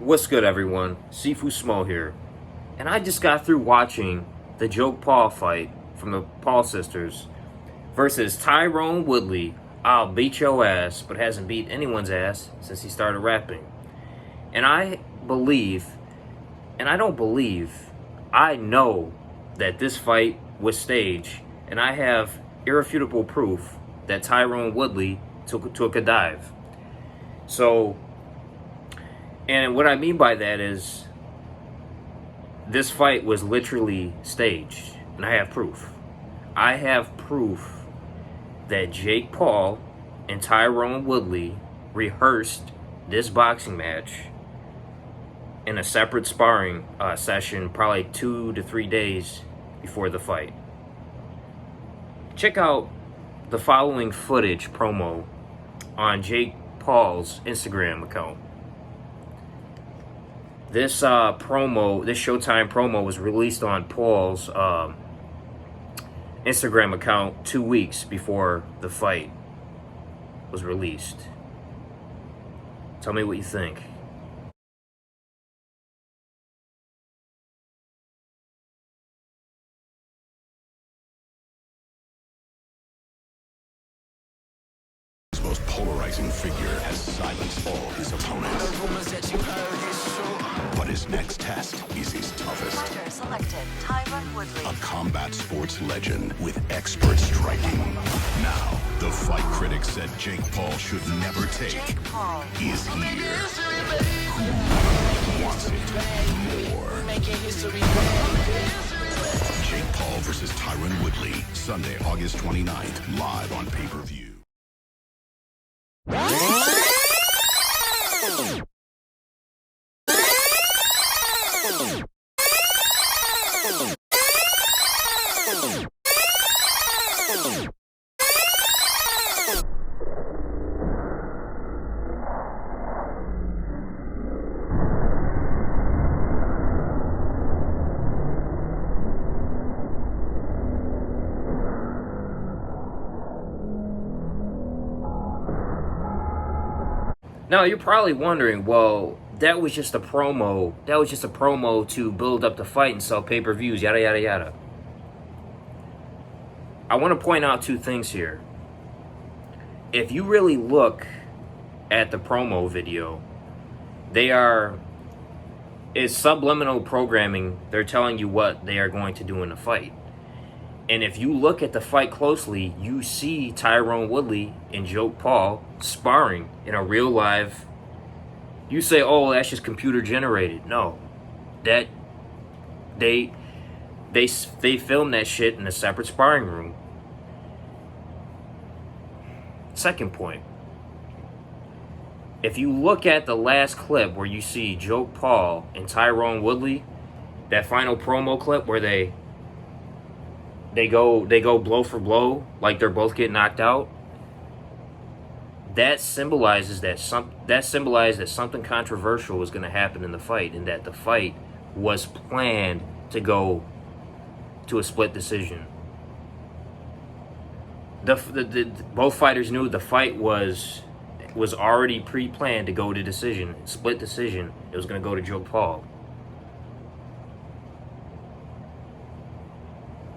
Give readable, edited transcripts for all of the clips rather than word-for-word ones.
What's good, everyone? Sifu Smo here. And I just got through watching the Jake Paul fight from the Paul sisters versus Tyron Woodley. I'll beat your ass, but hasn't beat anyone's ass since he started rapping. And I believe, and I don't believe, I know that this fight was staged, and I have irrefutable proof that Tyron Woodley took a dive. So, and what I mean by that is, this fight was literally staged, and I have proof. I have proof that Jake Paul and Tyron Woodley rehearsed this boxing match in a separate sparring session, probably 2 to 3 days before the fight. Check out the following footage promo on Jake Paul's Instagram account. This Showtime promo was released on Paul's Instagram account 2 weeks before the fight was released. Tell me what you think. His most polarizing figure has silenced all his opponents. But his next test is his toughest. Fighter selected, Tyron Woodley. A combat sports legend with expert striking. Now, the fight critics said Jake Paul should never take Jake Paul is here. Who wants it more? Jake Paul versus Tyron Woodley, Sunday, August 29th, live on pay-per-view. Now, you're probably wondering, well, that was just a promo. That was just a promo to build up the fight and sell pay-per-views, yada, yada, yada. I want to point out two things here. If you really look at the promo video, it's subliminal programming. They're telling you what they are going to do in the fight. And if you look at the fight closely, you see Tyron Woodley and Jake Paul sparring in a real live. You say, "Oh, that's just computer generated." No, that they filmed that shit in a separate sparring room. Second point: if you look at the last clip where you see Jake Paul and Tyron Woodley, that final promo clip where they go blow for blow, like they're both getting knocked out. That symbolizes that something controversial was going to happen in the fight, and that the fight was planned to go to a split decision. Both fighters knew the fight was already pre-planned to go to decision, split decision. It was going to go to Jake Paul.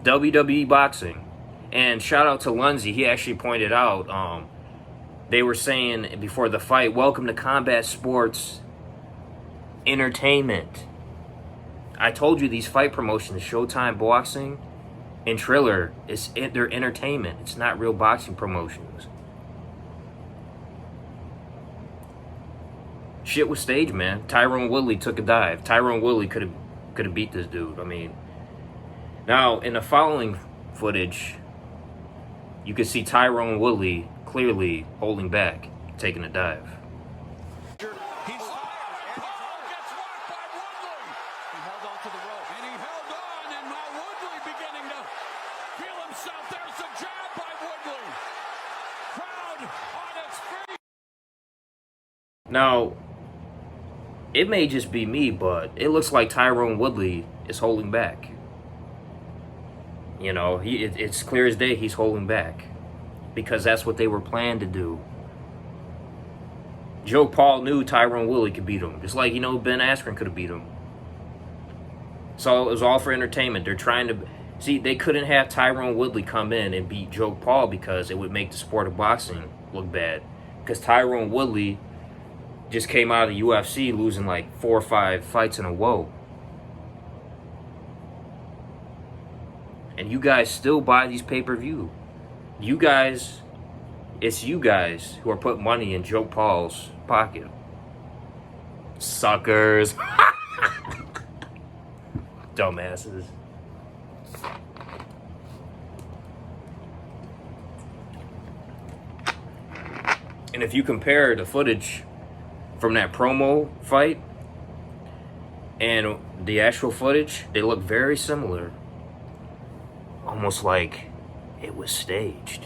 WWE boxing. And shout out to Lunzi. He actually pointed out, they were saying before the fight, "Welcome to combat sports entertainment." I told you these fight promotions, Showtime Boxing and Triller, they're entertainment. It's not real boxing promotions. Shit was staged, man. Tyron Woodley took a dive. Tyron Woodley could have beat this dude. I mean, now, in the following footage, you can see Tyron Woodley clearly holding back, taking a dive. He's fired. Paul gets rocked by Woodley. He held on to the rope. And he held on, and now Woodley beginning to feel himself. There's a jab by Woodley. Crowd on its feet. Now, it may just be me, but it looks like Tyron Woodley is holding back. You know, it's clear as day he's holding back, because that's what they were planned to do. Joe Paul knew Tyrone Woodley could beat him. Just like, Ben Askren could have beat him. So it was all for entertainment. They're trying to... See, they couldn't have Tyrone Woodley come in and beat Joe Paul because it would make the sport of boxing look bad. Because Tyrone Woodley just came out of the UFC losing like 4 or 5 fights in a row. And you guys still buy these pay-per-view. You guys... It's you guys who are putting money in Joe Paul's pocket. Suckers. Dumbasses. And if you compare the footage from that promo fight and the actual footage, they look very similar. Almost like it was staged.